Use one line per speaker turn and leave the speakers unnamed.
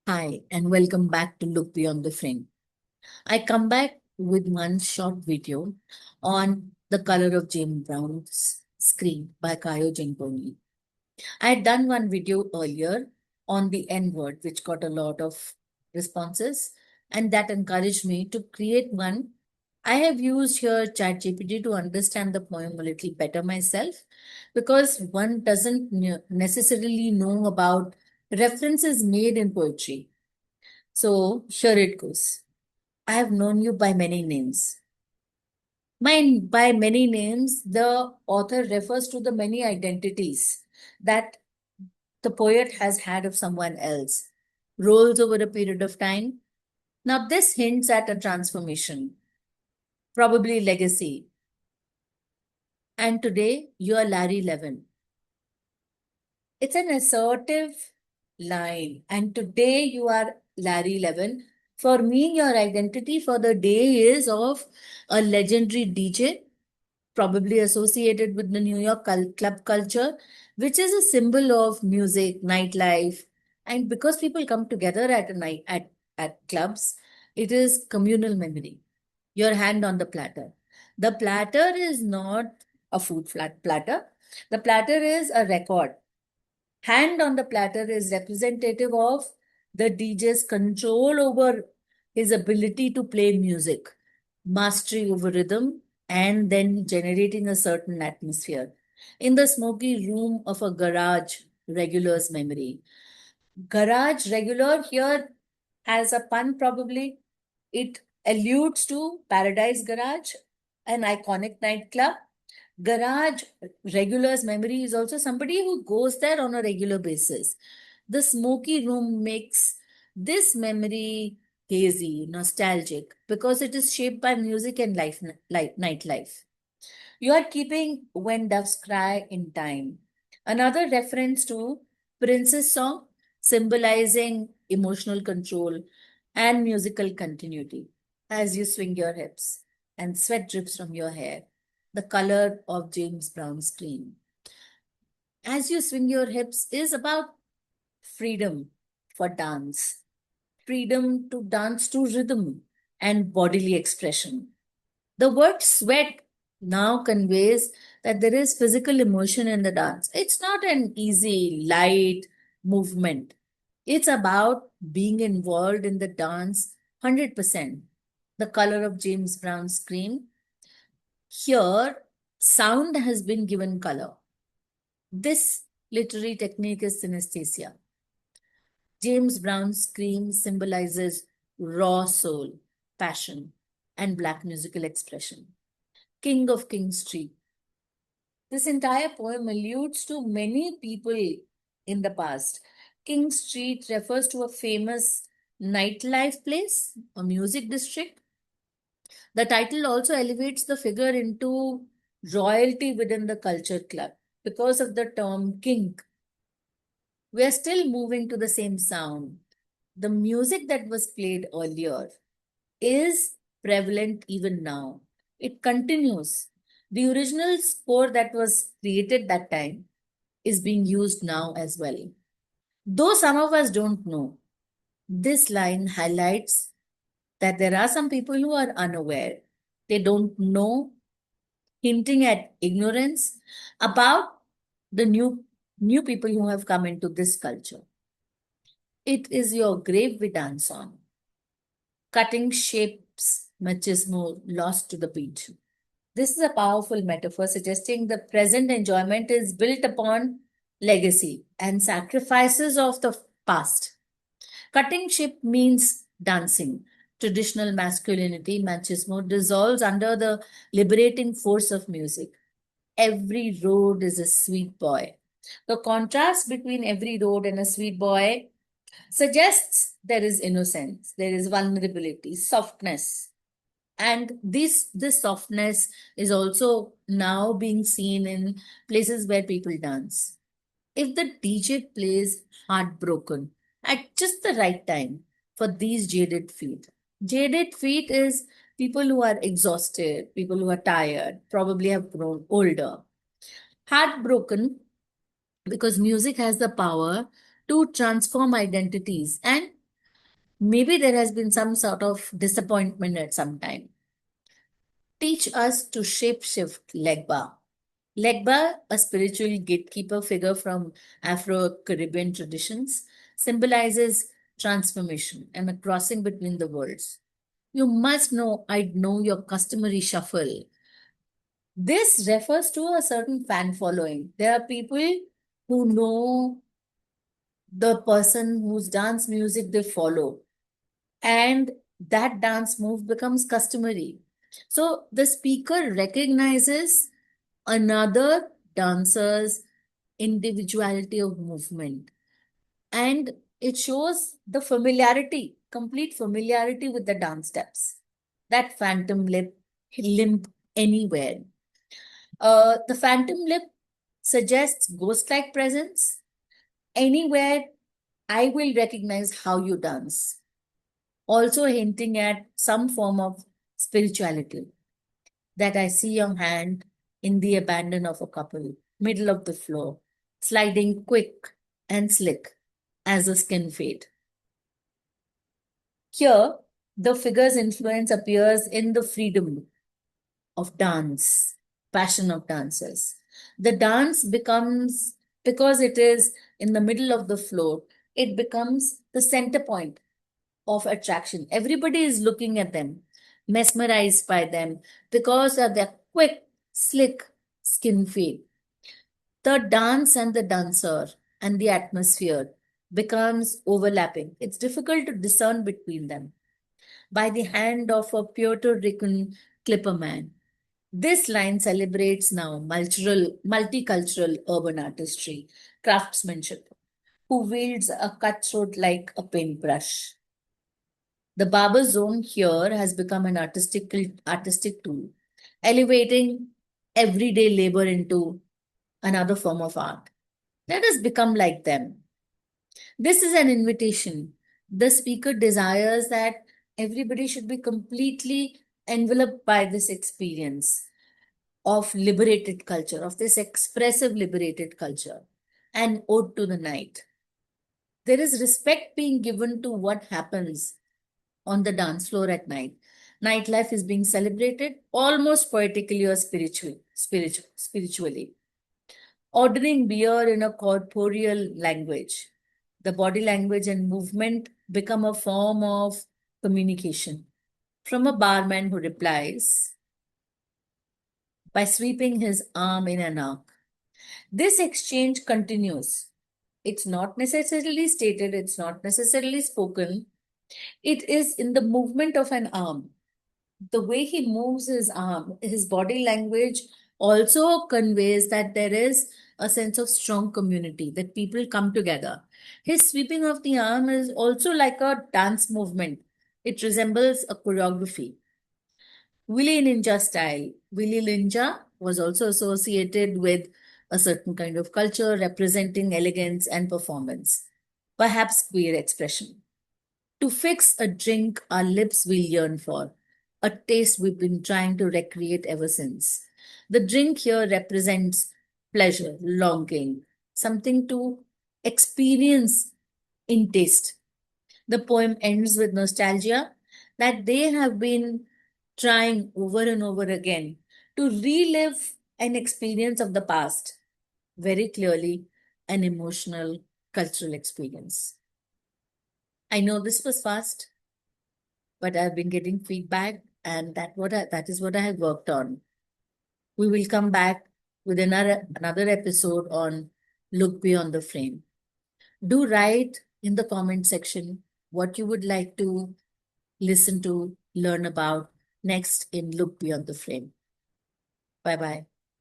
Hi, and welcome back to Look Beyond the Frame. I come back with one short video on The Color of James Brown's Screen by Kayo Jinkoni. I had done one video earlier on the N word, which got a lot of responses, and that encouraged me to create one. I have used here ChatGPT to understand the poem a little better myself because one doesn't necessarily know about references made in poetry. So here it goes. I have known you by many names. By many names, the author refers to the many identities that the poet has had of someone else, roles over a period of time. Now, this hints at a transformation, probably legacy. And today, you are Larry Levin. It's an assertive line. And today, you are Larry Levin. For me, your identity for the day is of a legendary DJ, probably associated with the New York club culture, which is a symbol of music, nightlife. And because people come together at a night at clubs, it is communal memory. Your hand on the platter. The platter is not a food flat platter. The platter is a record. Hand on the platter is representative of the DJ's control over his ability to play music, mastery over rhythm, and then generating a certain atmosphere. In the smoky room of a garage regular's memory. Garage regular here has a pun probably. It alludes to Paradise Garage, an iconic nightclub. Garage regular's memory is also somebody who goes there on a regular basis. The smoky room makes this memory hazy, nostalgic, because it is shaped by music and nightlife. You are keeping When Doves Cry in time. Another reference to Prince's song, symbolizing emotional control and musical continuity as you swing your hips and sweat drips from your hair, the color of James Brown's screen. As you swing your hips is about freedom for dance, freedom to dance to rhythm and bodily expression. The word sweat now conveys that there is physical emotion in the dance. It's not an easy, light movement. It's about being involved in the dance 100%. The color of James Brown's screen. Here, sound has been given color. This literary technique is synesthesia. James Brown's scream symbolizes raw soul, passion, and black musical expression. King of King Street. This entire poem alludes to many people in the past. King Street refers to a famous nightlife place, a music district. The title also elevates the figure into royalty within the culture club because of the term king. We are still moving to the same sound. The music that was played earlier is prevalent even now. It continues. The original score that was created that time is being used now as well. Though some of us don't know, this line highlights that there are some people who are unaware. They don't know, hinting at ignorance about the new people who have come into this culture. It is your grave we dance on. Cutting shapes machismo lost to the beat. This is a powerful metaphor suggesting the present enjoyment is built upon legacy and sacrifices of the past. Cutting ship means dancing. Traditional masculinity, machismo, dissolves under the liberating force of music. Every road is a sweet boy. The contrast between every road and a sweet boy suggests there is innocence, there is vulnerability, softness, and this softness is also now being seen in places where people dance. If the DJ plays Heartbroken at just the right time for these jaded feet is people who are exhausted, people who are tired, probably have grown older. Heartbroken because music has the power to transform identities and Maybe there has been some sort of disappointment at some time. Teach us to shape shift Legba. Legba, a spiritual gatekeeper figure from Afro Caribbean traditions, symbolizes transformation and a crossing between the worlds. You must know, I'd know your customary shuffle. This refers to a certain fan following. There are people who know the person whose dance music they follow, and that dance move becomes customary. So the speaker recognizes another dancer's individuality of movement, and it shows the familiarity, complete familiarity with the dance steps. That phantom limp anywhere. The phantom lip suggests ghost-like presence. Anywhere, I will recognize how you dance. Also hinting at some form of spirituality. That I see your hand in the abandon of a couple, middle of the floor, sliding quick and slick as the skin fade. Here, the figure's influence appears in the freedom of dance, passion of dancers. The dance becomes, because it is in the middle of the floor, it becomes the center point of attraction. Everybody is looking at them, mesmerized by them because of their quick, slick skin fade. The dance and the dancer and the atmosphere becomes overlapping. It's difficult to discern between them. By the hand of a Puerto Rican clipper man. This line celebrates now multicultural urban artistry, craftsmanship, who wields a cutthroat like a paintbrush. The barber zone here has become an artistic tool, elevating everyday labor into another form of art. Let us become like them. This is an invitation. The speaker desires that everybody should be completely enveloped by this experience of liberated culture, of this expressive liberated culture, an ode to the night. There is respect being given to what happens on the dance floor at night. Nightlife is being celebrated almost poetically or spiritually. Ordering beer in a corporeal language. The body language and movement become a form of communication. From a barman who replies by sweeping his arm in an arc. This exchange continues. It's not necessarily stated, it's not necessarily spoken. It is in the movement of an arm. The way he moves his arm, his body language also conveys that there is a sense of strong community, that people come together. His sweeping of the arm is also like a dance movement. It resembles a choreography. Willy Ninja style. Willy Ninja was also associated with a certain kind of culture representing elegance and performance, perhaps queer expression. To fix a drink our lips will yearn for, a taste we've been trying to recreate ever since. The drink here represents pleasure, longing, something to experience in taste. The poem ends with nostalgia that they have been trying over and over again to relive an experience of the past, very clearly an emotional cultural experience. I know this was fast, but I've been getting feedback, and that is what I have worked on. We will come back with another episode on Look Beyond the Frame. Do write in the comment section what you would like to listen to, learn about next in Look Beyond the Frame. Bye bye.